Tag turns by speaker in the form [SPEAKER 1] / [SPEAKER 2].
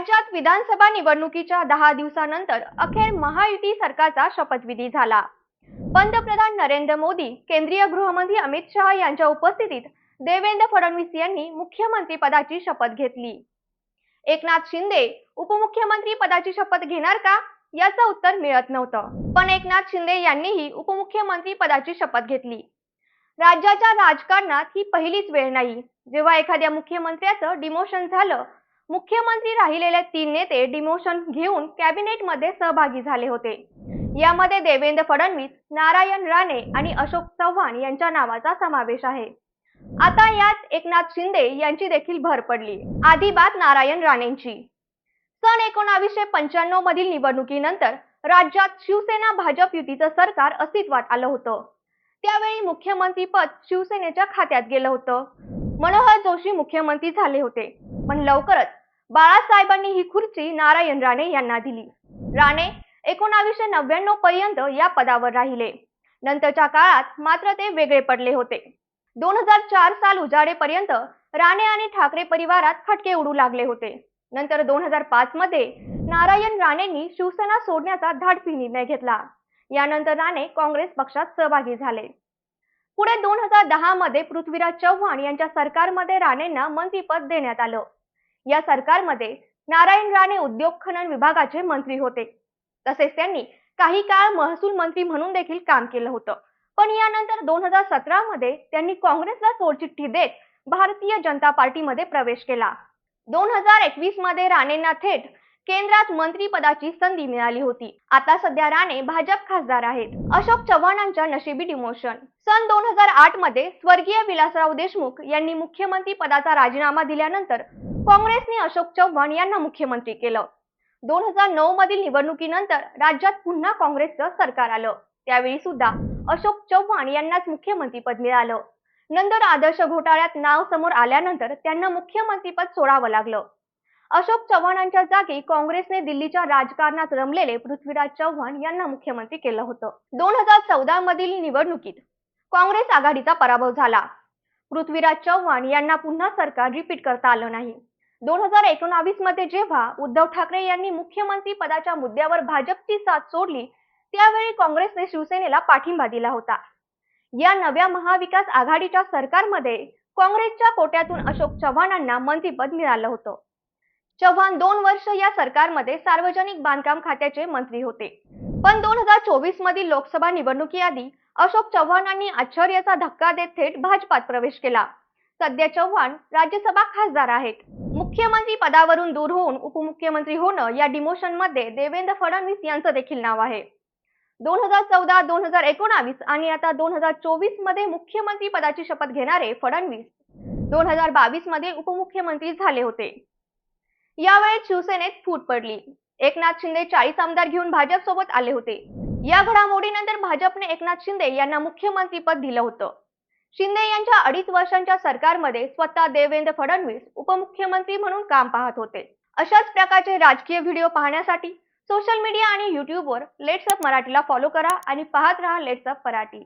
[SPEAKER 1] राज्यात विधानसभा निवडणुकीच्या 10 दिवसानंतर अखेर महायुती सरकारचा शपथविधी झाला. पंतप्रधान नरेंद्र मोदी, केंद्रीय गृहमंत्री अमित शहा यांच्या उपस्थितीत देवेंद्र फडणवीस यांनी मुख्यमंत्री पदाची शपथ घेतली. एकनाथ शिंदे उपमुख्यमंत्री पदाची शपथ घेणार का, याचं उत्तर मिळत नव्हतं. पण एकनाथ शिंदे यांनीही उपमुख्यमंत्री पदाची शपथ घेतली. राज्याच्या राजकारणात ही पहिलीच वेळ नाही जेव्हा एखाद्या मुख्यमंत्र्याचं डिमोशन झालं. मुख्यमंत्री राहिलेले 3 नेते डिमोशन घेऊन कॅबिनेटमध्ये सहभागी झाले होते. यामध्ये देवेंद्र फडणवीस, नारायण राणे आणि अशोक चव्हाण यांच्या नावाचा समावेश आहे. आता यात एकनाथ शिंदे यांची देखील भर पडली. आधी बात नारायण राणेंची. सन 1995 मधील निवडणुकीनंतर राज्यात शिवसेना भाजप युतीचं सरकार अस्तित्वात आलं होतं. त्यावेळी मुख्यमंत्रीपद शिवसेनेच्या खात्यात गेलं होतं. मनोहर जोशी मुख्यमंत्री झाले होते, पण लवकरच बाळासाहेबांनी ही खुर्ची नारायण राणे यांना दिली. राणे 1999 पर्यंत या पदावर राहिले. नंतरच्या काळात मात्र ते वेगळे पडले होते. 2004 साल उजाडेपर्यंत राणे आणि ठाकरे परिवारात खटके उडू लागले होते. नंतर 2005 मध्ये नारायण राणेंनी शिवसेना सोडण्याचा धाडसी निर्णय घेतला. यानंतर राणे काँग्रेस पक्षात सहभागी झाले. पुढे 2010 मध्ये पृथ्वीराज चव्हाण यांच्या सरकारमध्ये राणेंना मंत्रिपद देण्यात आलं. या सरकारमध्ये नारायण राणे उद्योग खनन विभागाचे मंत्री होते. तसेच त्यांनी काही काळ महसूल मंत्री म्हणून देखील काम केलं होतं. पण यानंतर 2017 मध्ये त्यांनी काँग्रेसला सोडचिठ्ठी देत भारतीय जनता पार्टीमध्ये प्रवेश केला. 2021 मध्ये राणेंना थेट केंद्रात मंत्रीपदाची संधी मिळाली होती. आता सध्या राणे भाजप खासदार आहेत. अशोक चव्हाणांच्या नशिबी डिमोशन. सन 2008 मध्ये स्वर्गीय विलासराव देशमुख यांनी मुख्यमंत्री पदाचा राजीनामा दिल्यानंतर काँग्रेसने अशोक चव्हाण यांना मुख्यमंत्री केलं. 2009 मधील निवडणुकीनंतर राज्यात पुन्हा काँग्रेसचं सरकार आलं. त्यावेळी सुद्धा अशोक चव्हाण यांनाच मुख्यमंत्रीपद मिळालं. नंतर आदर्श घोटाळ्यात नाव समोर आल्यानंतर त्यांना मुख्यमंत्रीपद सोडावं लागलं. अशोक चव्हाणांच्या जागी काँग्रेसने दिल्लीच्या राजकारणात रमलेले पृथ्वीराज चव्हाण यांना मुख्यमंत्री केलं होतं. 2014 मधील निवडणुकीत काँग्रेस आघाडीचा पराभव झाला. पृथ्वीराज चव्हाण यांना पुन्हा सरकार रिपीट करता आलं नाही. 2019 मध्ये जेव्हा उद्धव ठाकरे यांनी मुख्यमंत्री पदाच्या मुद्द्यावर भाजपची साथ सोडली, त्यावेळी काँग्रेसने शिवसेनेला पाठिंबा दिला होता. या नव्या महाविकास आघाडीच्या सरकारमध्ये काँग्रेसच्या कोट्यातून अशोक चव्हाणांना मंत्रिपद मिळालं होतं. चव्हाण 2 वर्ष या सरकारमध्ये सार्वजनिक बांधकाम खात्याचे मंत्री होते. पण 2024 मधील लोकसभा निवडणुकीआधी अशोक चव्हाणांनी आश्चर्याचा धक्का देत थेट भाजपात प्रवेश केला. सध्या चव्हाण राज्यसभा खासदार आहेत. मुख्यमंत्री पदावरून दूर होऊन उपमुख्यमंत्री होणं या डिमोशनमध्ये देवेंद्र फडणवीस यांचं देखील नाव आहे. 2014, 2019 आणि आता 2024 मध्ये मुख्यमंत्री पदाची शपथ घेणारे फडणवीस 2022 मध्ये उपमुख्यमंत्री झाले होते. यावेळी शिवसेनेत फूट पडली. एकनाथ शिंदे 40 आमदार घेऊन भाजप सोबत आले होते. या घडामोडीनंतर भाजपने एकनाथ शिंदे यांना मुख्यमंत्रीपद दिलं होतं. शिंदे यांच्या 2.5 वर्षांच्या सरकारमध्ये स्वतः देवेंद्र फडणवीस उपमुख्यमंत्री म्हणून काम पाहत होते. अशाच प्रकारचे राजकीय व्हिडिओ पाहण्यासाठी सोशल मीडिया आणि YouTubeवर लेट्स अप मराठीला फॉलो करा आणि पाहत रहा लेट्स अप मराठी.